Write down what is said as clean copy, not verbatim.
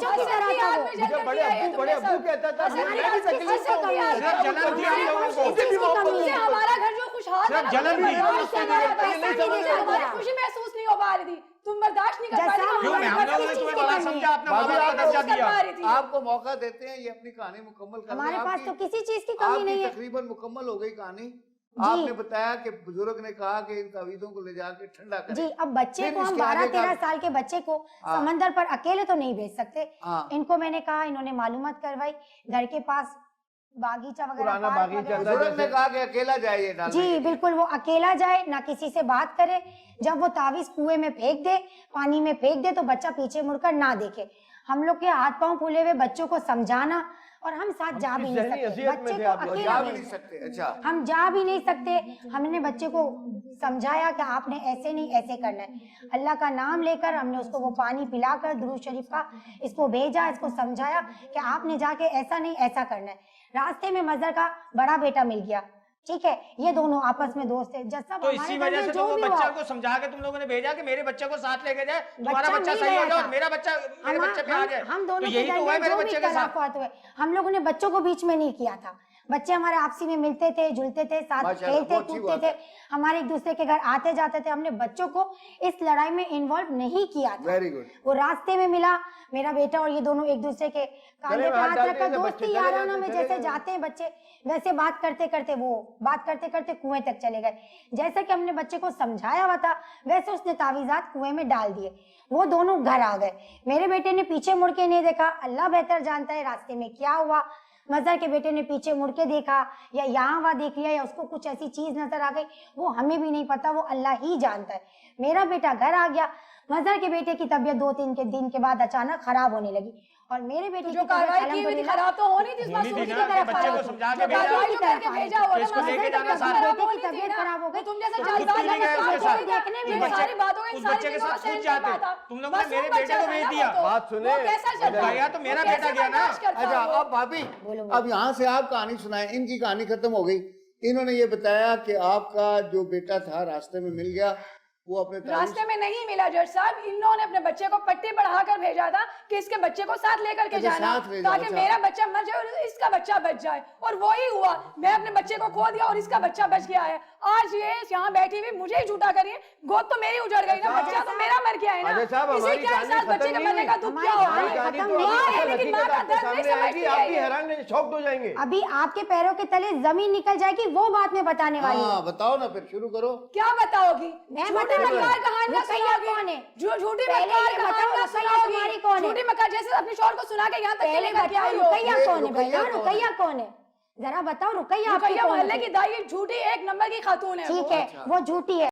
बच्चों की तरह था वो। मुझे बड़े अब्बू कहता था, हमारा घर जो खुशहाल है हमारी खुशी महसूस नहीं हो पा रही थी, तुम बर्दाश्त नहीं कर पा रही थी। आपको मौका देते हैं ये अपनी कहानी मुकम्मल करने। हमारे पास तो किसी चीज की कमी नहीं है। तकरीबन मुकम्मल हो गई कहानी। आपने बताया कि बुजुर्ग ने कहा कि इन तावीज़ों को ले जाके ठंडा करें। जी, अब बच्चे को हम 12-13 साल के बच्चे को समंदर पर अकेले तो नहीं भेज सकते। इनको मैंने कहा, इन्होंने मालूमात करवाई, घर के पास बागीचा वगैरह, बुजुर्ग ने कहा कि अकेला जाइए। जी बिल्कुल, वो अकेला जाए, ना किसी से बात करे। जब वो तावीज कुएं में फेंक दे, पानी में फेंक दे, तो बच्चा पीछे मुड़कर ना देखे। हम लोग के हाथ पांव फूले हुए बच्चों को समझाना, और हम साथ जा भी नहीं सकते, बच्चे को अकेला नहीं सकते। अच्छा, हम जा भी नहीं सकते। हमने बच्चे को समझाया कि आपने ऐसे नहीं, ऐसे करना है। अल्लाह का नाम लेकर हमने उसको वो पानी पिलाकर दुरूद शरीफ का इसको भेजा, इसको समझाया कि आपने जाके ऐसा नहीं, ऐसा करना है। रास्ते में मजहर का बड़ा बेटा मिल गया, ठीक है, ये दोनों आपस में दोस्त थे। जब सब तो इसी वजह से तो वो बच्चा को समझा के तुम लोगों ने भेजा कि मेरे बच्चे को साथ लेके जाए, तुम्हारा बच्चा सही हो जाए और मेरे बच्चे पे आ जाए। हम दोनों तो यही तो हुआ है मेरे बच्चे के साथ। हम लोगों ने बच्चों को बीच में नहीं किया था। बच्चे हमारे आपसी में मिलते थे, जुलते थे, साथ खेलते कूदते थे, हमारे एक दूसरे के घर आते जाते थे। हमने बच्चों को इस लड़ाई में इन्वॉल्व नहीं किया था। Very good. वो रास्ते में मिला, मेरा बेटा और ये दोनों एक दूसरे के कांधे पे हाथ रखकर दोस्ती याराना में जैसे जाते हैं बच्चे, वैसे बात करते करते कुएं तक चले गए। जैसे कि हमने बच्चे को समझाया हुआ था, वैसे उसने तावीज़ात कुएं में डाल दिए। वो दोनों घर आ गए। मेरे बेटे ने पीछे मुड़ के नहीं देखा, अल्लाह बेहतर जानता है रास्ते में क्या हुआ। मजहर के बेटे ने पीछे मुड़ के देखा या यहाँ वहाँ देख लिया, या उसको कुछ ऐसी चीज नजर आ गई, वो हमें भी नहीं पता, वो अल्लाह ही जानता है। मेरा बेटा घर आ गया। मजहर के बेटे की तबीयत 2-3 दिन के बाद अचानक खराब होने लगी, और मेरे बेटे जो कार्रवाई की हुई थी खराब तो होनी थी, बच्चे को समझा के तबीयत खराब हो गई। तुम जैसे देखने में सारी बातों का बच्चे के साथ कूद जाते, तुम लोगों ने मेरे बेटे को भेज दिया। बात सुने, गया तो मेरा बेटा गया ना। अच्छा, अब भाभी अब यहाँ से आप कहानी सुनाएं। इनकी कहानी खत्म हो गई। इन्होंने ये बताया कि आपका जो बेटा था रास्ते में मिल गया, वो अपने रास्ते में नहीं मिला जज साहब। इन्होंने अपने बच्चे को पट्टी बढ़ाकर भेजा था कि इसके बच्चे को साथ लेकर के जाना, ताकि मेरा बच्चा मर जाए और इसका बच्चा बच जाए, और वही हुआ। मैं अपने बच्चे को खो दिया और इसका बच्चा बच गया है। आज ये यहाँ बैठी हुई मुझे ही झूठा करिए, गोद तो मेरी उजड़ गई ना, बच्चा तो मेरा मर गया है ना। इसी के साथ बच्चे के मरने का दुख क्या होगा, लेकिन माँ का दर्द नहीं समझती है। आप भी हैरान शॉक्ड हो जाएंगे। अभी आपके पैरों के तले जमीन निकल जाएगी, वो बात में बताने वाली हूँ। बताओ ना, फिर शुरू करो। क्या बताओगी? झूठी मक्कार जैसे अपने शोर को सुना के यहाँ तक लेकर के आई हो। रुकैया कौन है? जरा बताओ। रुकैया मोहल्ले की दाई झूठी 1 नंबर की खातून है। ठीक है, वो झूठी है।